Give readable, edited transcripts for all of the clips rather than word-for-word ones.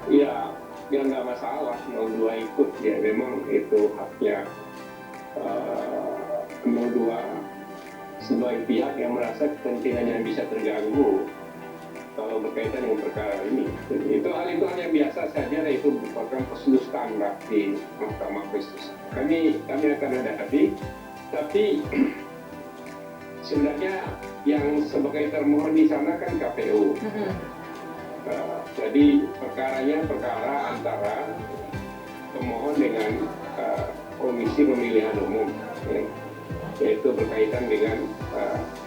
Ya, ya nggak masalah mau dua ikut ya, memang itu haknya 02 sebagai pihak yang merasa kepentingannya bisa terganggu kalau berkaitan dengan perkara ini. Itu hal yang biasa saja, dan itu merupakan prosedur standar di Mahkamah Konstitusi. Kami akan hadapi, tapi sebenarnya yang sebagai termohon di sana kan KPU. Jadi perkara antara pemohon dengan Komisi Pemilihan Umum, ya, yaitu berkaitan dengan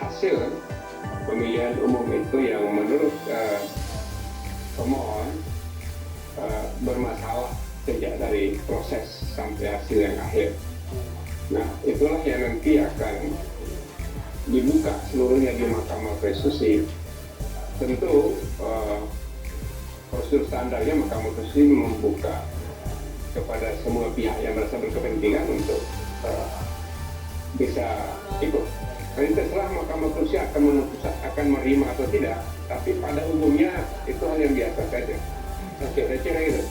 hasil pemilihan umum itu yang menurut pemohon bermasalah sejak dari proses sampai hasil yang akhir. Nah, itulah yang nanti akan dibuka seluruhnya di Mahkamah Konstitusi. Tentu prosedur standarnya Mahkamah Konstitusi membuka kepada semua pihak yang merasa berkepentingan untuk bisa ikut. Jadi terserah Mahkamah Konstitusi akan memutuskan akan menerima atau tidak, tapi pada umumnya itu hal yang biasa saja. Oke, saya kira itu.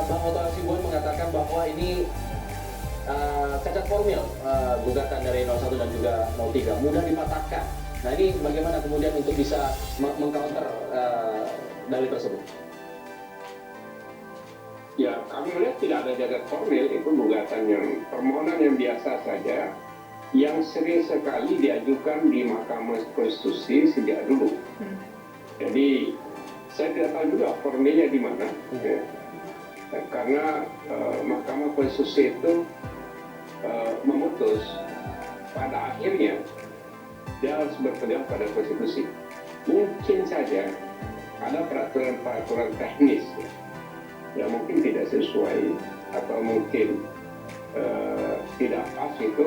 Bang Otto Hasibuan mengatakan bahwa ini cacat formil gugatan dari 01 dan juga 03 mudah dipatahkan. Nah, ini bagaimana kemudian untuk bisa mengcounter dalil tersebut? Ya, kami melihat tidak ada cacat formil, itu gugatan yang permohonan yang biasa saja, yang sering sekali diajukan di Mahkamah Konstitusi sejak dulu. Jadi saya tidak tahu juga formilnya di mana, ya. Karena Mahkamah Konstitusi itu memutus pada akhirnya dia harus berpegang pada konstitusi. Mungkin saja ada peraturan teknis yang mungkin tidak sesuai atau mungkin tidak pas itu,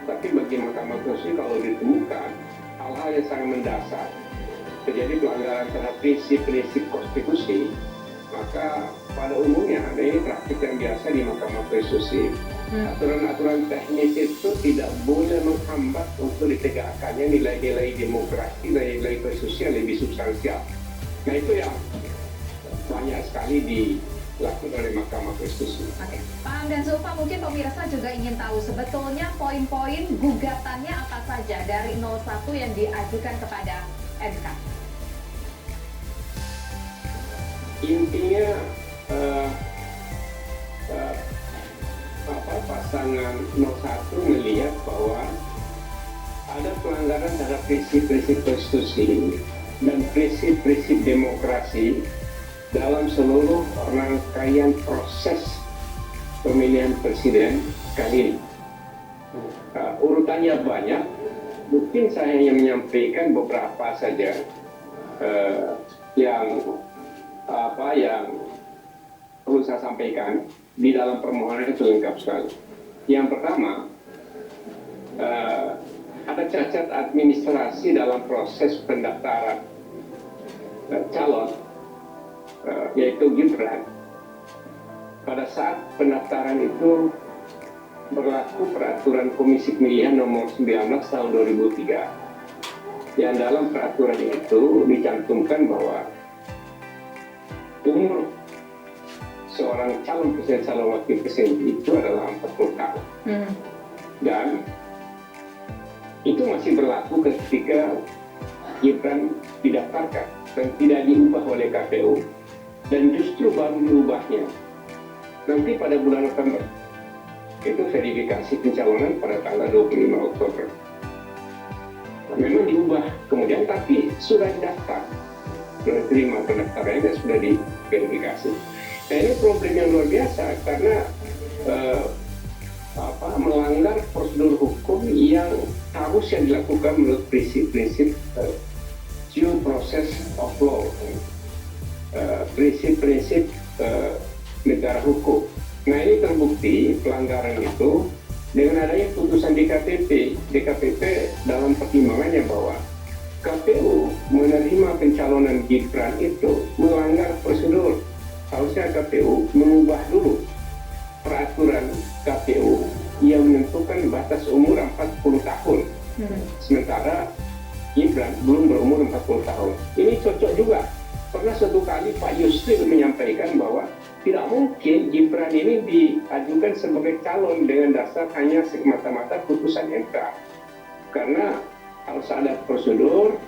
tapi bagi Mahkamah Konstitusi kalau ditemukan hal-hal yang sangat mendasar terjadi pelanggaran terhadap prinsip-prinsip konstitusi, maka pada umumnya ada ini praktik yang biasa di Mahkamah Konstitusi. Aturan-aturan teknis itu tidak boleh menghambat untuk ditegakkannya nilai-nilai demokrasi, nilai-nilai konstitusi yang lebih substansial. Nah, itu yang banyak sekali dilakukan oleh Mahkamah Konstitusi. Oke, Pak Hamdan Zulfa, mungkin pemirsa juga ingin tahu sebetulnya poin-poin gugatannya apa saja dari 01 yang diajukan kepada MK. Intinya pasangan 01 melihat bahwa ada pelanggaran terhadap prinsip-prinsip konstitusi dan prinsip-prinsip demokrasi dalam seluruh rangkaian proses pemilihan presiden kali ini. Urutannya banyak, mungkin saya hanya menyampaikan beberapa saja yang perlu saya sampaikan. Di dalam permohonan itu lengkap sekali. Yang pertama, ada cacat administrasi dalam proses pendaftaran calon, yaitu Gibran. Pada saat pendaftaran itu berlaku peraturan Komisi Pemilihan nomor 19 tahun 2003. Yang dalam peraturan itu dicantumkan bahwa umur seorang calon presiden, calon wakil presiden itu adalah 40 tahun. Dan itu masih berlaku ketika Gibran didaftarkan dan tidak diubah oleh KPU, dan justru baru diubahnya nanti pada bulan November. Itu verifikasi pencalonan pada tanggal 25 Oktober. Memang diubah kemudian, tapi sudah didaftar, sudah diterima pendaftarannya dan sudah diverifikasi. Nah, ini problem yang luar biasa karena melanggar prosedur hukum yang harusnya dilakukan menurut prinsip-prinsip due process of law, prinsip-prinsip negara hukum. Nah, ini terbukti pelanggaran itu dengan adanya putusan DKPP dalam pertimbangannya bahwa KPU menerima pencalonan Gibran itu melanggar prosedur. Harusnya KPU mengubah dulu peraturan KPU yang menentukan batas umur 40 tahun. Sementara Gibran belum berumur 40 tahun. Ini cocok juga pernah suatu kali Pak Yusril menyampaikan bahwa tidak mungkin Gibran ini diajukan sebagai calon dengan dasar hanya semata-mata putusan MK. Karena harus ada prosedur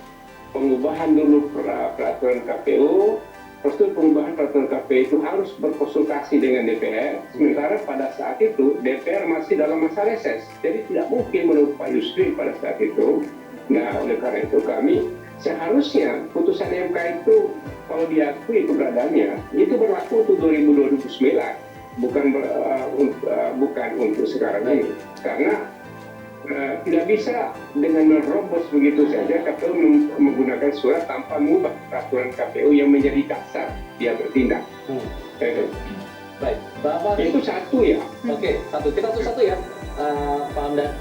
pengubahan dulu peraturan KPU, prosedur pengubahan peraturan KPU itu harus berkonsultasi dengan DPR. Sementara pada saat itu DPR masih dalam masa reses, jadi tidak mungkin menurut Pak Yusril pada saat itu. Nah, oleh karena itu kami seharusnya putusan MK itu kalau diakui keberadaannya itu berlaku untuk 2029, bukan untuk sekarang ini. Karena tidak bisa dengan menerobos begitu saja KPU menggunakan surat tanpa mengubah peraturan KPU yang menjadi dasar dia bertindak. Baik, Bapak. Itu satu ya. Oke, satu. Kita satu ya, Pak Hamdan.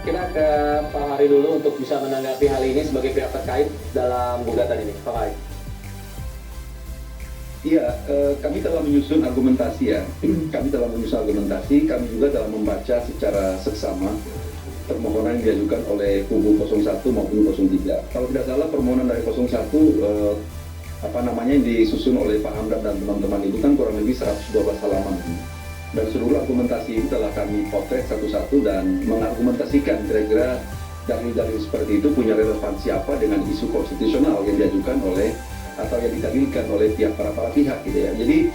Kita ke Pak Hari dulu untuk bisa menanggapi hal ini sebagai pihak terkait dalam gugatan ini, Pak Hari. Iya, kami telah menyusun argumentasi ya. Kami telah menyusun argumentasi, kami juga telah membaca secara seksama permohonan yang diajukan oleh kubu 01 maupun 03. Kalau tidak salah permohonan dari 01 yang disusun oleh Pak Hamdan dan teman-teman itu kan kurang lebih 112 halaman. Dan seluruh argumentasi itu telah kami potret satu-satu dan mengargumentasikan kira-kira dalil-dalil seperti itu punya relevansi apa dengan isu konstitusional yang diajukan oleh atau yang didalilkan oleh para pihak gitu ya. Jadi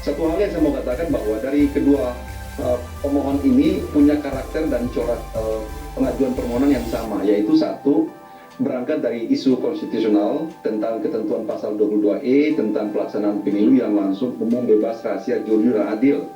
satu hal yang saya mau katakan bahwa dari kedua pemohon ini punya karakter dan corak pengajuan permohonan yang sama, yaitu satu, berangkat dari isu konstitusional tentang ketentuan pasal 22E tentang pelaksanaan pemilu yang langsung, umum, bebas, rahasia, jujur, dan adil.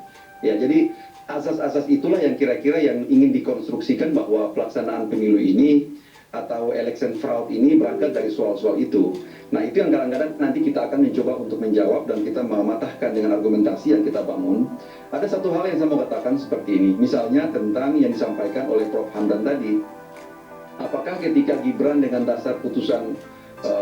Ya, jadi asas-asas itulah yang kira-kira yang ingin dikonstruksikan bahwa pelaksanaan pemilu ini atau election fraud ini berangkat dari soal-soal itu. Nah, itu yang kadang-kadang nanti kita akan mencoba untuk menjawab dan kita mematahkan dengan argumentasi yang kita bangun. Ada satu hal yang saya mau katakan seperti ini, misalnya tentang yang disampaikan oleh Prof. Hamdan tadi. Apakah ketika Gibran dengan dasar putusan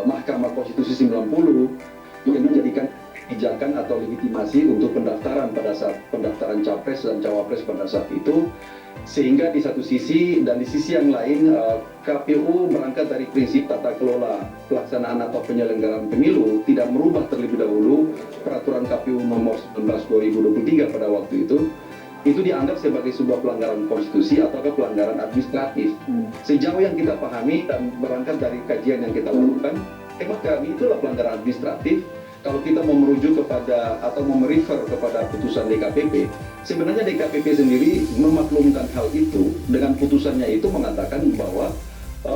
Mahkamah Konstitusi 90 yang menjadikan kebijakan atau legitimasi untuk pendaftaran pada saat pendaftaran capres dan cawapres pada saat itu, sehingga di satu sisi dan di sisi yang lain KPU berangkat dari prinsip tata kelola pelaksanaan atau penyelenggaraan pemilu tidak merubah terlebih dahulu peraturan KPU nomor 19/2023 pada waktu itu dianggap sebagai sebuah pelanggaran konstitusi atau pelanggaran administratif. Sejauh yang kita pahami dan berangkat dari kajian yang kita lakukan, kami itulah pelanggaran administratif. Kalau kita mau merujuk kepada atau mau merefer kepada putusan DKPP, sebenarnya DKPP sendiri memaklumkan hal itu dengan putusannya itu mengatakan bahwa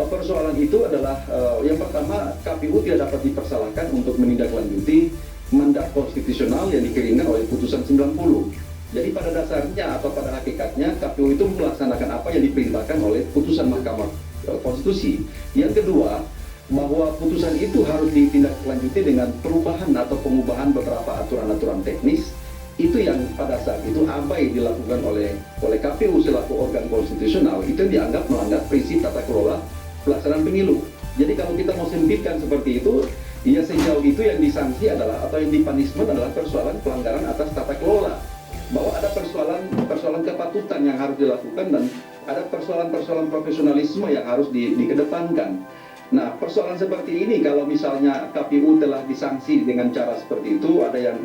persoalan itu adalah yang pertama, KPU tidak dapat dipersalahkan untuk menindaklanjuti mandat konstitusional yang dikeringkan oleh putusan 90. Jadi pada dasarnya atau pada hakikatnya KPU itu melaksanakan apa yang diperintahkan oleh putusan Mahkamah Konstitusi. Yang kedua, bahwa putusan itu harus ditindaklanjuti dengan perubahan atau pengubahan beberapa aturan-aturan teknis, itu yang pada saat itu abai dilakukan oleh KPU selaku organ konstitusional, itu dianggap melanggar prinsip tata kelola pelaksanaan pemilu. Jadi kalau kita mau sempitkan seperti itu, ya sejauh itu yang disanksi adalah atau yang dipunishment adalah persoalan pelanggaran atas tata kelola. Bahwa ada persoalan kepatutan yang harus dilakukan dan ada persoalan profesionalisme yang harus dikedepankan. Nah, persoalan seperti ini kalau misalnya KPU telah disanksi dengan cara seperti itu, ada yang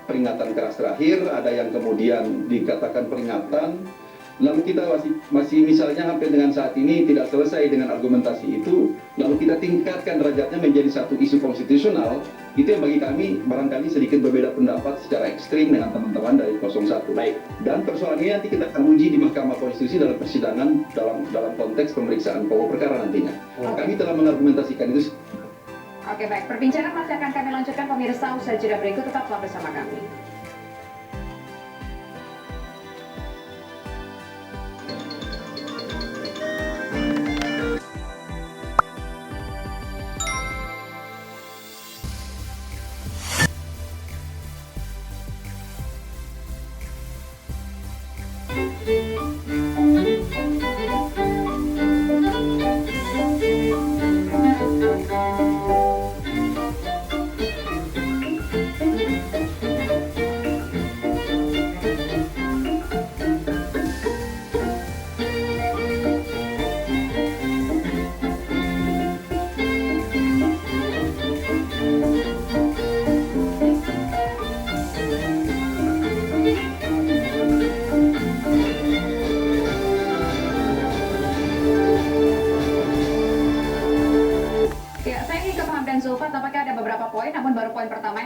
peringatan keras terakhir, ada yang kemudian dikatakan peringatan, lalu kita masih misalnya sampai dengan saat ini tidak selesai dengan argumentasi itu, lalu kita tingkatkan derajatnya menjadi satu isu konstitusional, itu yang bagi kami barangkali sedikit berbeda pendapat secara ekstrim dengan teman-teman dari 01. Baik. Dan persoalan ini nanti kita akan uji di Mahkamah Konstitusi dalam persidangan dalam konteks pemeriksaan pokok perkara nantinya. Kami telah mengargumentasikan itu. Oke, baik. Perbincangan masih akan kami lanjutkan pemirsa usai jeda berikut, tetaplah bersama kami.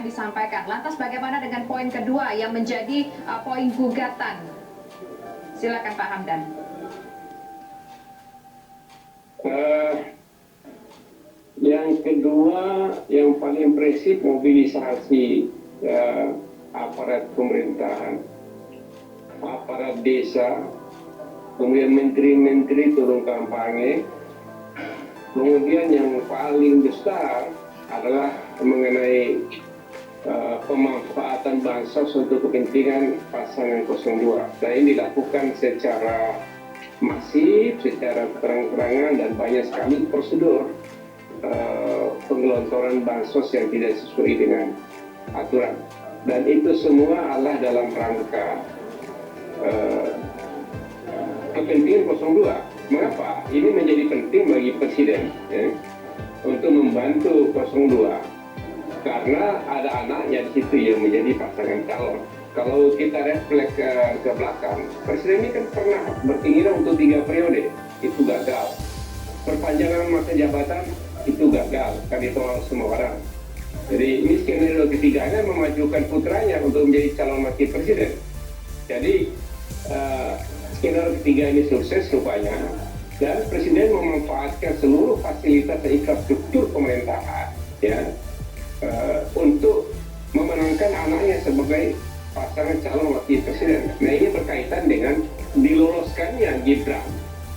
yang disampaikan. Lantas bagaimana dengan poin kedua yang menjadi poin gugatan? Silakan Pak Hamdan. Yang kedua, yang paling prinsip mobilisasi aparat pemerintahan, aparat desa, kemudian menteri-menteri turun kampanye. Kemudian yang paling besar adalah mengenai pemanfaatan bansos untuk kepentingan pasangan 02. Dan ini dilakukan secara masif, secara terang-terangan, dan banyak sekali prosedur penggelontoran bansos yang tidak sesuai dengan aturan. Dan itu semua adalah dalam rangka kepentingan 02. Mengapa? Ini menjadi penting bagi Presiden ya, untuk membantu 02. Karena ada anaknya di situ yang menjadi pasangan calon. Kalau kita refleks ke belakang, Presiden ini kan pernah berkeinginan untuk 3 periode, itu gagal. Perpanjangan masa jabatan itu gagal, kan ditolak semua orang. Jadi ini skenario ketiganya memajukan putranya untuk menjadi calon wakil presiden. Jadi skenario ketiga ini sukses rupanya, dan presiden memanfaatkan seluruh fasilitas dan infrastruktur pemerintahan ya untuk memenangkan anaknya sebagai pasangan calon wakil presiden. Nah, ini berkaitan dengan diloloskannya Gibran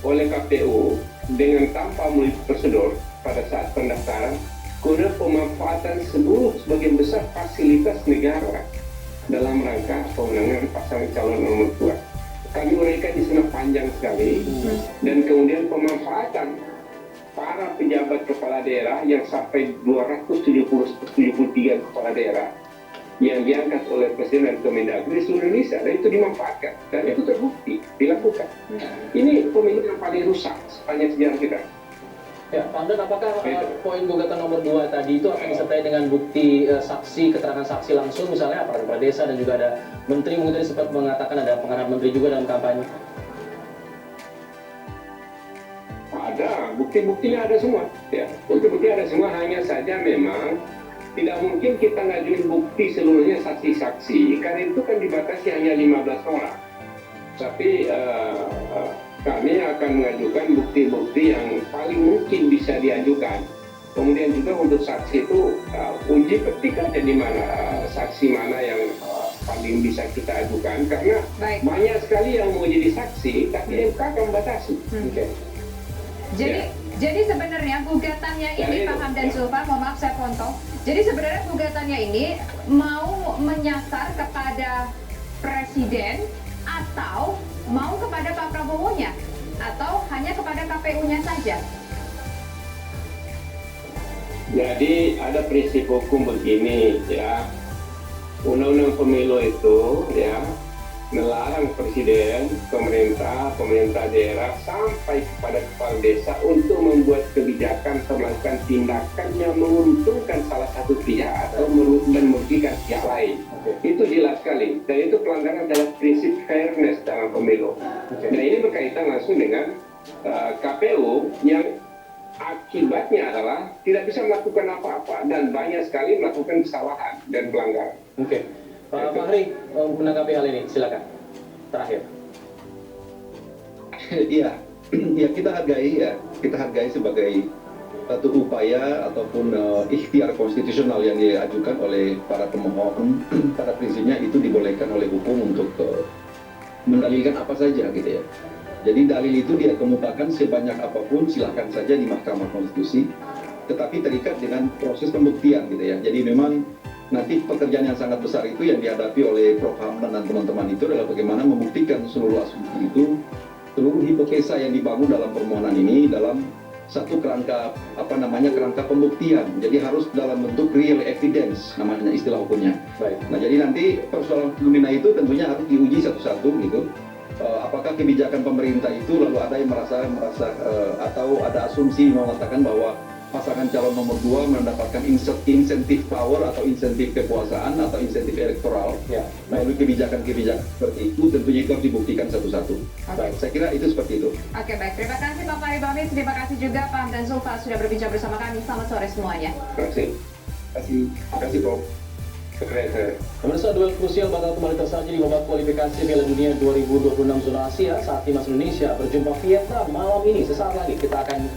oleh KPU dengan tanpa melalui prosedur pada saat pendaftaran, guna pemanfaatan sebagian besar fasilitas negara dalam rangka pemenangan pasangan calon nomor 2. Kami uraikan di sana panjang sekali, dan kemudian pemanfaatan para pejabat kepala daerah yang sampai 273 kepala daerah yang diangkat oleh Presiden dan Kemendagri seluruh Indonesia, dan itu dimanfaatkan, dan itu terbukti dilakukan. Ini pemilu yang paling rusak sepanjang sejarah kita. Ya, Pak Hamdan, apakah poin gugatan nomor 2 tadi itu akan disertai dengan bukti saksi, keterangan saksi langsung, misalnya aparat kepala desa, dan juga ada menteri, mungkin tadi sempat mengatakan ada pengarahan menteri juga dalam kampanye? Ada, bukti-buktinya ada semua. Ya, bukti-bukti ada semua, hanya saja memang tidak mungkin kita ngajuin bukti seluruhnya saksi-saksi, karena itu kan dibatasi hanya 15 orang. Tapi kami akan mengajukan bukti-bukti yang paling mungkin bisa diajukan. Kemudian juga untuk saksi itu uji petik aja di mana saksi mana yang paling bisa kita ajukan, karena banyak sekali yang mau jadi saksi tapi MK akan membatasi. Okay. Jadi sebenarnya gugatannya ini, Pak Hamdan Zulfa, mohon maaf saya potong. Jadi sebenarnya gugatannya ini mau menyasar kepada Presiden atau mau kepada Pak Prabowo-nya, atau hanya kepada KPU-nya saja? Jadi ada prinsip hukum begini ya, undang-undang pemilu itu ya melarang presiden, pemerintah daerah sampai kepada kepala desa untuk membuat kebijakan atau melakukan tindakan yang menguntungkan salah satu pihak atau merugikan pihak lain. Itu jelas sekali, dan itu pelanggaran dalam prinsip fairness dalam pemilu. Nah, ini berkaitan langsung dengan KPU yang akibatnya adalah tidak bisa melakukan apa-apa dan banyak sekali melakukan kesalahan dan pelanggaran. Pak Fahri, menanggapi hal ini, silakan. Terakhir. Iya, ya kita hargai sebagai satu upaya ataupun ikhtiar konstitusional yang diajukan oleh para pemohon. Pada prinsipnya itu dibolehkan oleh hukum untuk mendalilkan apa saja gitu ya. Jadi dalil itu dia kemukakan sebanyak apapun, silahkan saja di Mahkamah Konstitusi, tetapi terikat dengan proses pembuktian gitu ya. Jadi memang nanti pekerjaan yang sangat besar itu yang dihadapi oleh Prof. Hamdan dan teman-teman itu adalah bagaimana membuktikan seluruh asumsi itu, seluruh hipotesa yang dibangun dalam permohonan ini dalam satu kerangka kerangka pembuktian. Jadi harus dalam bentuk real evidence namanya istilah hukumnya. Baik. Nah, jadi nanti persoalan fenomena itu tentunya harus diuji satu-satu gitu. Apakah kebijakan pemerintah itu lalu ada yang merasa atau ada asumsi mengatakan bahwa pasangan calon nomor 2 mendapatkan insentif power atau insentif kekuasaan atau insentif elektoral melalui kebijakan-kebijakan seperti itu, tentunya itu harus dibuktikan satu-satu. Baik, saya kira itu seperti itu. Oke, baik. Terima kasih Pak Fahri Bahmid, terima kasih juga Pak Hamdan Zulfa sudah berbincang bersama kami. Selamat sore semuanya. Terima kasih. Terima kasih, Prof. Keren. Pemirsa, duel krusial bakal kembali tersaji di babak kualifikasi Piala Dunia 2026 zona Asia saat timnas Indonesia berjumpa Vietnam malam ini. Sesaat lagi kita akan